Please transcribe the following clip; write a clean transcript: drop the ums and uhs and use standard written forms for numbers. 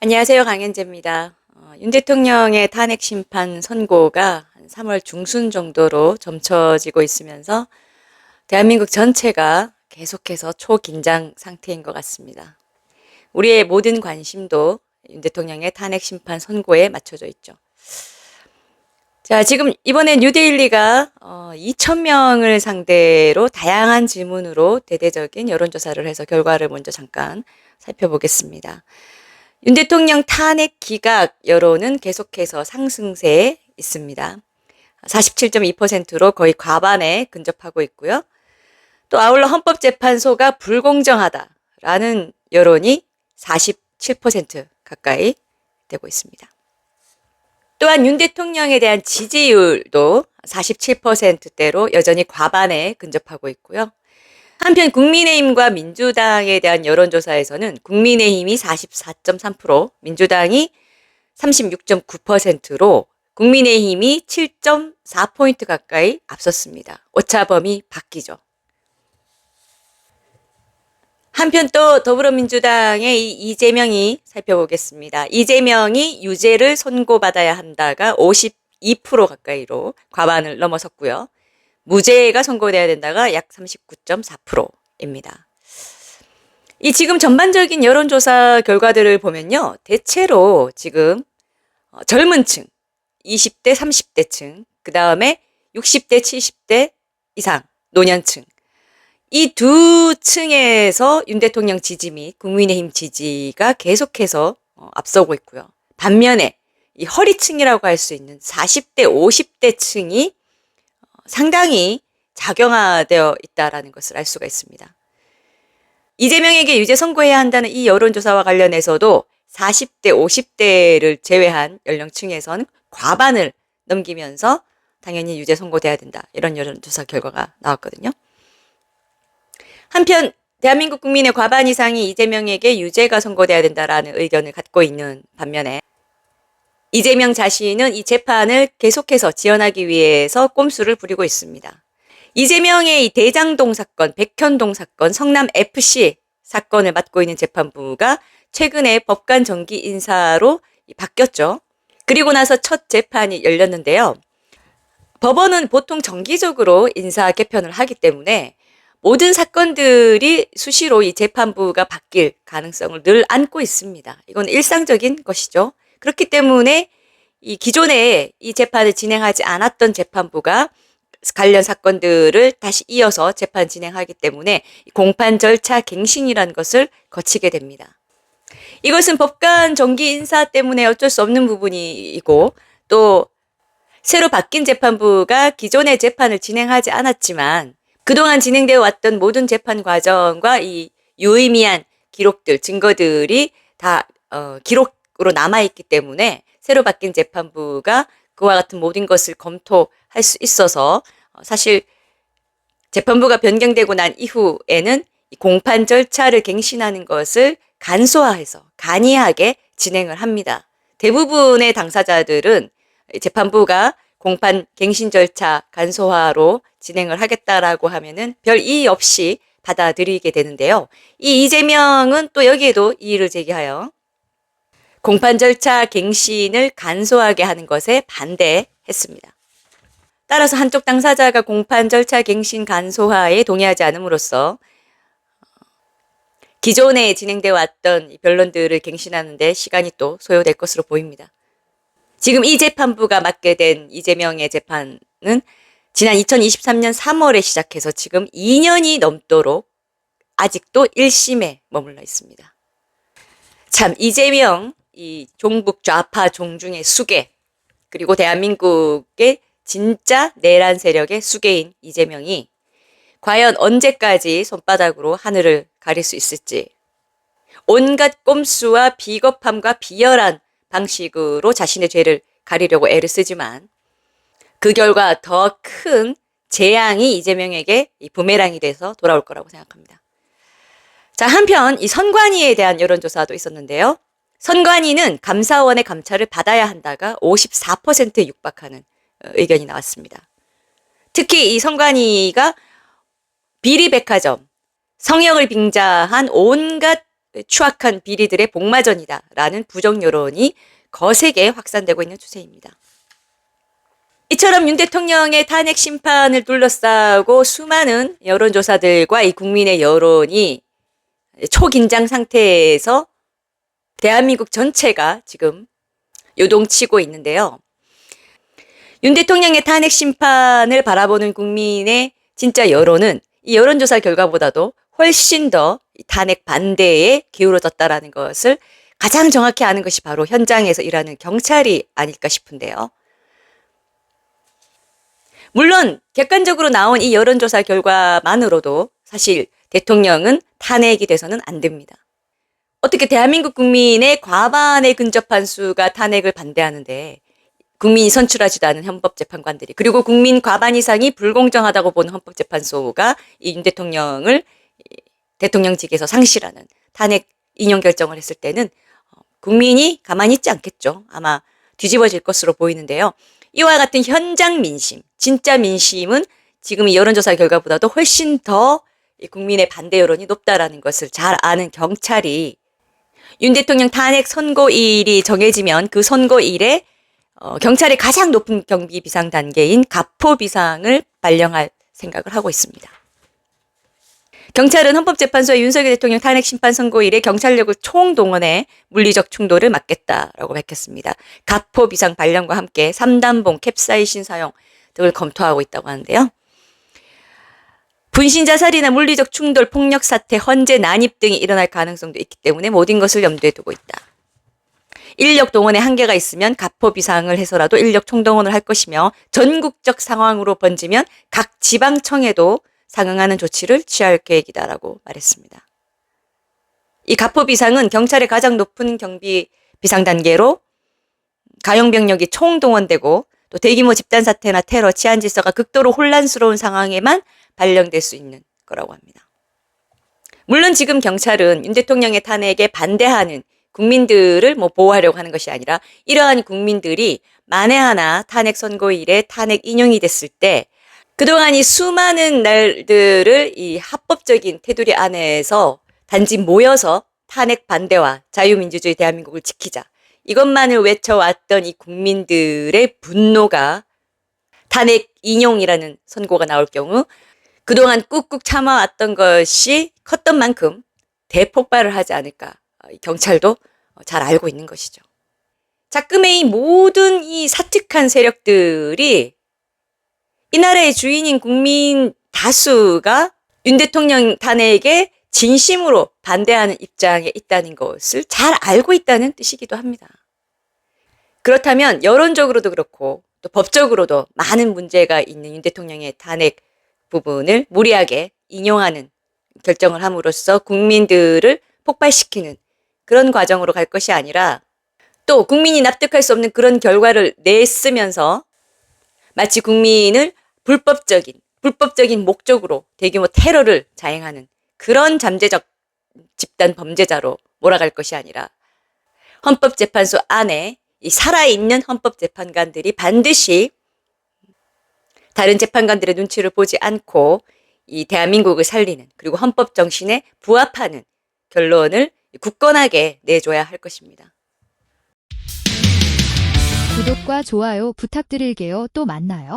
안녕하세요. 강현재입니다. 윤 대통령의 탄핵 심판 선고가 한 3월 중순 정도로 점쳐지고 있으면서 대한민국 전체가 계속해서 초긴장 상태인 것 같습니다. 우리의 모든 관심도 윤 대통령의 탄핵 심판 선고에 맞춰져 있죠. 자, 지금 이번에 뉴데일리가 2,000명을 상대로 다양한 질문으로 대대적인 여론조사를 해서 결과를 먼저 잠깐 살펴보겠습니다. 윤 대통령 탄핵 기각 여론은 계속해서 상승세에 있습니다. 47.2%로 거의 과반에 근접하고 있고요. 또 아울러 헌법재판소가 불공정하다라는 여론이 47% 가까이 되고 있습니다. 또한 윤 대통령에 대한 지지율도 47%대로 여전히 과반에 근접하고 있고요. 한편 국민의힘과 민주당에 대한 여론조사에서는 국민의힘이 44.3%, 민주당이 36.9%로 국민의힘이 7.4포인트 가까이 앞섰습니다. 오차범위 바뀌죠. 한편 또 더불어민주당의 이재명이 살펴보겠습니다. 이재명이 유죄를 선고받아야 한다가 52% 가까이로 과반을 넘어섰고요. 무죄가 선고돼야 된다가 약 39.4%입니다. 이 지금 전반적인 여론조사 결과들을 보면요. 대체로 지금 젊은 층, 20대, 30대 층, 그 다음에 60대, 70대 이상, 노년층. 이 두 층에서 윤 대통령 지지 및 국민의힘 지지가 계속해서 앞서고 있고요. 반면에 이 허리층이라고 할 수 있는 40대, 50대 층이 상당히 작용화되어 있다는 것을 알 수가 있습니다. 이재명에게 유죄 선고해야 한다는 이 여론조사와 관련해서도 40대, 50대를 제외한 연령층에서는 과반을 넘기면서 당연히 유죄 선고돼야 된다. 이런 여론조사 결과가 나왔거든요. 한편 대한민국 국민의 과반 이상이 이재명에게 유죄가 선고돼야 된다라는 의견을 갖고 있는 반면에 이재명 자신은 이 재판을 계속해서 지연하기 위해서 꼼수를 부리고 있습니다. 이재명의 이 대장동 사건, 백현동 사건, 성남 FC 사건을 맡고 있는 재판부가 최근에 법관 정기 인사로 바뀌었죠. 그리고 나서 첫 재판이 열렸는데요. 법원은 보통 정기적으로 인사 개편을 하기 때문에 모든 사건들이 수시로 이 재판부가 바뀔 가능성을 늘 안고 있습니다. 이건 일상적인 것이죠. 그렇기 때문에 이 기존에 이 재판을 진행하지 않았던 재판부가 관련 사건들을 다시 이어서 재판 진행하기 때문에 공판 절차 갱신이라는 것을 거치게 됩니다. 이것은 법관 정기 인사 때문에 어쩔 수 없는 부분이고 또 새로 바뀐 재판부가 기존의 재판을 진행하지 않았지만 그동안 진행되어 왔던 모든 재판 과정과 이 유의미한 기록들, 증거들이 다 기록으로 남아있기 때문에 새로 바뀐 재판부가 그와 같은 모든 것을 검토할 수 있어서 사실 재판부가 변경되고 난 이후에는 공판 절차를 갱신하는 것을 간소화해서 간이하게 진행을 합니다. 대부분의 당사자들은 재판부가 공판 갱신 절차 간소화로 진행을 하겠다라고 하면은 별 이의 없이 받아들이게 되는데요. 이 이재명은 또 여기에도 이의를 제기하여 공판 절차 갱신을 간소하게 하는 것에 반대했습니다. 따라서 한쪽 당사자가 공판 절차 갱신 간소화에 동의하지 않음으로써 기존에 진행되어 왔던 변론들을 갱신하는 데 시간이 또 소요될 것으로 보입니다. 지금 이 재판부가 맡게 된 이재명의 재판은 지난 2023년 3월에 시작해서 지금 2년이 넘도록 아직도 1심에 머물러 있습니다. 참 이재명 이 종북 좌파 종중의 수괴 그리고 대한민국의 진짜 내란 세력의 수괴인 이재명이 과연 언제까지 손바닥으로 하늘을 가릴 수 있을지 온갖 꼼수와 비겁함과 비열한 방식으로 자신의 죄를 가리려고 애를 쓰지만 그 결과 더 큰 재앙이 이재명에게 이 부메랑이 돼서 돌아올 거라고 생각합니다. 자, 한편 이 선관위에 대한 여론조사도 있었는데요. 선관위는 감사원의 감찰을 받아야 한다가 54%에 육박하는 의견이 나왔습니다. 특히 이 선관위가 비리백화점, 성역을 빙자한 온갖 추악한 비리들의 복마전이다라는 부정 여론이 거세게 확산되고 있는 추세입니다. 이처럼 윤 대통령의 탄핵 심판을 둘러싸고 수많은 여론조사들과 이 국민의 여론이 초긴장 상태에서 대한민국 전체가 지금 요동치고 있는데요. 윤 대통령의 탄핵 심판을 바라보는 국민의 진짜 여론은 이 여론조사 결과보다도 훨씬 더 탄핵 반대에 기울어졌다라는 것을 가장 정확히 아는 것이 바로 현장에서 일하는 경찰이 아닐까 싶은데요. 물론 객관적으로 나온 이 여론조사 결과만으로도 사실 대통령은 탄핵이 돼서는 안 됩니다. 어떻게 대한민국 국민의 과반에 근접한 수가 탄핵을 반대하는데 국민이 선출하지도 않은 헌법재판관들이 그리고 국민 과반 이상이 불공정하다고 보는 헌법재판소가 이 윤 대통령을 대통령직에서 상실하는 탄핵 인용 결정을 했을 때는 국민이 가만히 있지 않겠죠. 아마 뒤집어질 것으로 보이는데요. 이와 같은 현장 민심, 진짜 민심은 지금 이 여론조사 결과보다도 훨씬 더 국민의 반대 여론이 높다라는 것을 잘 아는 경찰이 윤 대통령 탄핵 선고일이 정해지면 그 선고일에 경찰의 가장 높은 경비 비상 단계인 가포 비상을 발령할 생각을 하고 있습니다. 경찰은 헌법재판소의 윤석열 대통령 탄핵 심판 선고일에 경찰력을 총동원해 물리적 충돌을 막겠다라고 밝혔습니다. 가포 비상 발령과 함께 3단봉, 캡사이신 사용 등을 검토하고 있다고 하는데요. 분신 자살이나 물리적 충돌, 폭력 사태, 헌재 난입 등이 일어날 가능성도 있기 때문에 모든 것을 염두에 두고 있다. 인력 동원에 한계가 있으면 가포 비상을 해서라도 인력 총동원을 할 것이며 전국적 상황으로 번지면 각 지방청에도 상응하는 조치를 취할 계획이다라고 말했습니다. 이 가포 비상은 경찰의 가장 높은 경비 비상 단계로 가용병력이 총동원되고 또 대규모 집단 사태나 테러, 치안 질서가 극도로 혼란스러운 상황에만 발령될 수 있는 거라고 합니다. 물론 지금 경찰은 윤 대통령의 탄핵에 반대하는 국민들을 보호하려고 하는 것이 아니라 이러한 국민들이 만에 하나 탄핵 선고일에 탄핵 인용이 됐을 때 그동안 이 수많은 날들을 이 합법적인 테두리 안에서 단지 모여서 탄핵 반대와 자유민주주의 대한민국을 지키자. 이것만을 외쳐왔던 이 국민들의 분노가 탄핵 인용이라는 선고가 나올 경우 그동안 꾹꾹 참아왔던 것이 컸던 만큼 대폭발을 하지 않을까. 경찰도 잘 알고 있는 것이죠. 자금의 이 모든 이 사특한 세력들이 이 나라의 주인인 국민 다수가 윤 대통령 탄핵에 진심으로 반대하는 입장에 있다는 것을 잘 알고 있다는 뜻이기도 합니다. 그렇다면 여론적으로도 그렇고 또 법적으로도 많은 문제가 있는 윤 대통령의 탄핵 부분을 무리하게 인용하는 결정을 함으로써 국민들을 폭발시키는 그런 과정으로 갈 것이 아니라 또 국민이 납득할 수 없는 그런 결과를 냈으면서 마치 국민을 불법적인 목적으로 대규모 테러를 자행하는 그런 잠재적 집단 범죄자로 몰아갈 것이 아니라 헌법재판소 안에 이 살아있는 헌법재판관들이 반드시 다른 재판관들의 눈치를 보지 않고 이 대한민국을 살리는 그리고 헌법 정신에 부합하는 결론을 굳건하게 내줘야 할 것입니다. 구독과 좋아요 부탁드릴게요. 또 만나요.